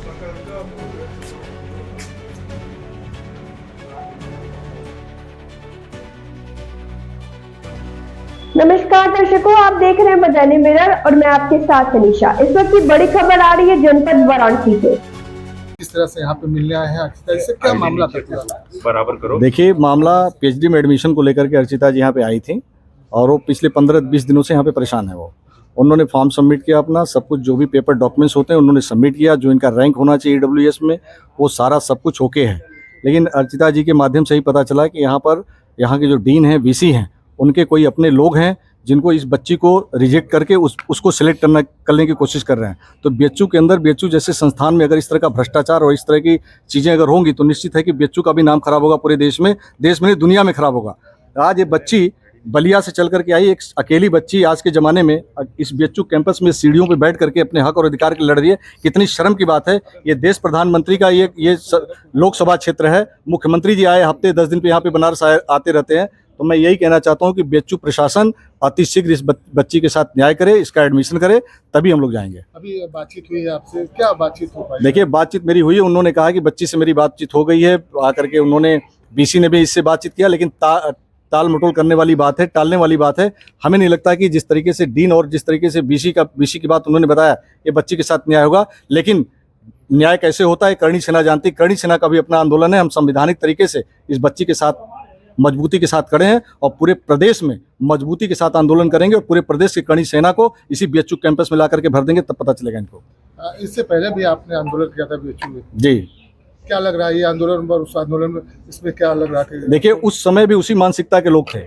नमस्कार दर्शकों, आप देख रहे हैं बजाने मिरर और मैं आपके साथ अनीशा। इस वक्त की बड़ी खबर आ रही है जनपद वाराणसी से। किस तरह से यहाँ पे मिलने आए हैं अर्चिता, इससे क्या मामला था? बराबर करो। देखिए, मामला पीएचडी में एडमिशन को लेकर के अर्चिता जी यहाँ पे आई थी और वो पिछले 15-20 दिनों से यहाँ पे परेशान है। वो उन्होंने फॉर्म सबमिट किया, अपना सब कुछ जो भी पेपर डॉक्यूमेंट्स होते हैं उन्होंने सबमिट किया, जो इनका रैंक होना चाहिए ईडब्ल्यूएस में वो सारा सब कुछ ओके है। लेकिन अर्चिता जी के माध्यम से ही पता चला कि यहाँ के जो डीन हैं, वीसी हैं, उनके कोई अपने लोग हैं जिनको इस बच्ची को रिजेक्ट करके उसको सिलेक्ट करने की कोशिश कर रहे हैं। तो बीएचयू के अंदर, बीएचयू जैसे संस्थान में अगर इस तरह का भ्रष्टाचार और इस तरह की चीज़ें अगर होंगी तो निश्चित है कि बीएचयू का भी नाम खराब होगा, पूरे देश में नहीं दुनिया में खराब होगा। आज ये बच्ची बलिया से चल करके आई, एक अकेली बच्ची आज के ज़माने में इस बीएचयू कैंपस में सीढ़ियों पे बैठ करके अपने हक और अधिकार के लड़ रही है। कितनी शर्म की बात है। ये देश प्रधानमंत्री का ये लोकसभा क्षेत्र है। मुख्यमंत्री जी आए हफ्ते 10 दिन पे यहाँ पे बनारस आते रहते हैं। तो मैं यही कहना चाहता हूँ कि बीएचयू प्रशासन अति शीघ्र इस बच्ची के साथ न्याय करे, इसका एडमिशन करे, तभी हम लोग जाएंगे। अभी बातचीत हुई है आपसे, क्या बातचीत हो पाई? देखिए, बातचीत मेरी हुई है। उन्होंने कहा कि बच्ची से मेरी बातचीत हो गई है, आकर के उन्होंने बीसी ने भी इससे बातचीत किया, लेकिन टाल मटोल करने वाली बात है, टालने वाली बात है। हमें नहीं लगता कि जिस तरीके से डीन और जिस तरीके से बीसी की बात उन्होंने बताया, ये बच्ची के साथ न्याय होगा। लेकिन न्याय कैसे होता है करणी सेना जानती। करणी सेना का भी अपना आंदोलन है। हम संवैधानिक तरीके से इस बच्ची के साथ मजबूती के साथ खड़े हैं और पूरे प्रदेश में मजबूती के साथ आंदोलन करेंगे और पूरे प्रदेश की करणी सेना को इसी बीएचयू कैंपस में ला करके भर देंगे, तब पता चलेगा इनको। इससे पहले भी आपने आंदोलन किया था बीएचयू में? जी। क्या लग रहा है ये आंदोलन और उस आंदोलन में, इसमें क्या लग रहा है? देखिए, उस समय भी उसी मानसिकता के लोग थे।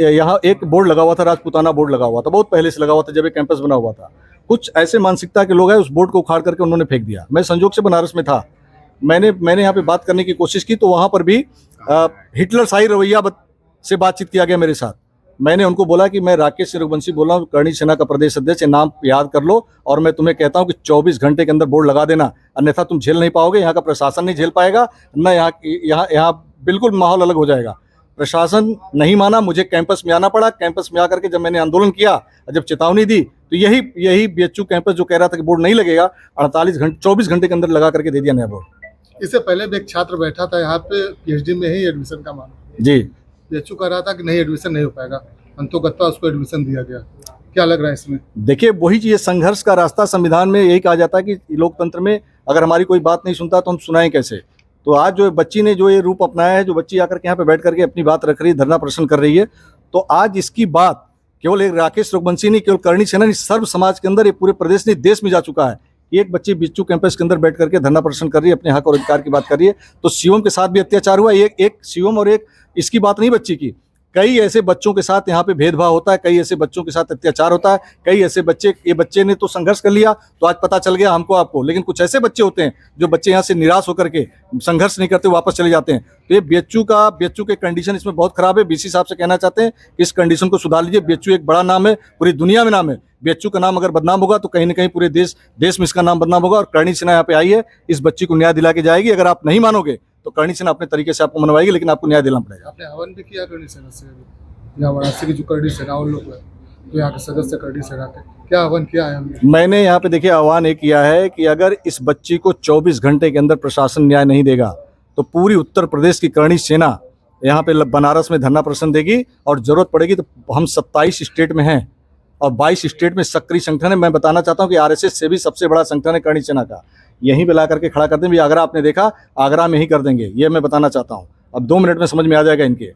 यहाँ एक बोर्ड लगा हुआ था, राजपूताना बोर्ड लगा हुआ था, बहुत पहले से लगा हुआ था जब ये कैंपस बना हुआ था। कुछ ऐसे मानसिकता के लोग हैं, उस बोर्ड को उखाड़ करके उन्होंने फेंक दिया। मैं संजोग से बनारस में था, मैंने यहाँ पे बात करने की कोशिश की तो वहाँ पर भी हिटलर शाही रवैया से बातचीत किया गया मेरे साथ। मैंने उनको बोला कि मैं राकेश रघुवंशी बोल रहा हूँ, करणी सेना का प्रदेश अध्यक्ष, नाम याद कर लो और मैं तुम्हें कहता हूँ कि 24 घंटे के अंदर बोर्ड लगा देना, अन्यथा तुम झेल नहीं पाओगे। यहाँ का प्रशासन नहीं झेल पाएगा, न यहाँ बिल्कुल माहौल अलग हो जाएगा। प्रशासन नहीं माना, मुझे कैंपस में आना पड़ा। कैंपस में आकर के जब मैंने आंदोलन किया, जब चेतावनी दी, तो यही बीएचयू कैंपस जो कह रहा था कि बोर्ड नहीं लगेगा, 24 घंटे के अंदर लगा करके दे दिया नया बोर्ड। इससे पहले भी एक छात्र बैठा था यहाँ पे पीएचडी में ही एडमिशन का मामला। जी। बीएचयू कह रहा था कि नहीं, एडमिशन नहीं हो पाएगा, अंतोगत्वा उसको एडमिशन दिया गया। क्या लग रहा है इसमें? देखिए, वही चीज़, संघर्ष का रास्ता संविधान में यही कहा जाता है कि लोकतंत्र में अगर हमारी कोई बात नहीं सुनता तो हम सुनाएं कैसे। तो आज जो बच्ची ने जो ये रूप अपनाया है, जो बच्ची आकर के यहाँ पे बैठ करके अपनी बात रख रही है, धरना प्रदर्शन कर रही है, तो आज इसकी बात केवल एक राकेश रघुवंशी नहीं, केवल करणी सेना नहीं, सर्व समाज के अंदर, ये पूरे प्रदेश नहीं देश में जा चुका है। एक बच्ची बीएचयू कैंपस के अंदर बैठ करके धरना प्रदर्शन कर रही है, अपने हक और अधिकार की बात कर रही है। तो शिवम के साथ भी अत्याचार हुआ। एक शिवम और एक इसकी बात नहीं बच्ची की, कई ऐसे बच्चों के साथ यहाँ पे भेदभाव होता है, कई ऐसे बच्चों के साथ अत्याचार होता है, कई ऐसे ये बच्चे ने तो संघर्ष कर लिया तो आज पता चल गया हमको आपको। लेकिन कुछ ऐसे बच्चे होते हैं जो बच्चे यहाँ से निराश होकर के संघर्ष नहीं करते, वापस चले जाते हैं। तो ये बीएचयू के कंडीशन इसमें बहुत खराब है। बीसी साहब से कहना चाहते हैं इस कंडीशन को सुधार लीजिए। बीएचयू एक बड़ा नाम है, पूरी दुनिया में नाम है। बीएचयू का नाम अगर बदनाम होगा तो कहीं ना कहीं पूरे देश में इसका नाम बदनाम होगा। और करणी सेना यहाँ पे आई है, इस बच्ची को न्याय दिला के जाएगी। अगर आप नहीं मानोगे तो करणी सेना अपने तरीके से आपको मनवाएगी, लेकिन आपको न्याय दिलाना पड़ेगा। आपने हवन भी किया करणी सेना से? यहाँ वाराणसी की जो करणी सेना उन लोग हैं, तो यहाँ के सदस्य करणी सेना के, क्या आह्वान किया है हमने? मैंने यहाँ पे देखिए आह्वान एक किया है कि अगर इस बच्ची को 24 घंटे के अंदर प्रशासन न्याय नहीं देगा तो पूरी उत्तर प्रदेश की करणी सेना यहाँ पे बनारस में धरना प्रदर्शन देगी और जरूरत पड़ेगी तो हम 27 स्टेट में हैं और 22 स्टेट में सक्रिय संगठन है। मैं बताना चाहता हूँ कि आरएसएस से भी सबसे बड़ा संगठन है करणी सेना का। यहीं पे ला करके खड़ा कर देंगे। आगरा आपने देखा, आगरा में ही कर देंगे, ये मैं बताना चाहता हूँ। अब 2 मिनट में समझ में आ जाएगा इनके।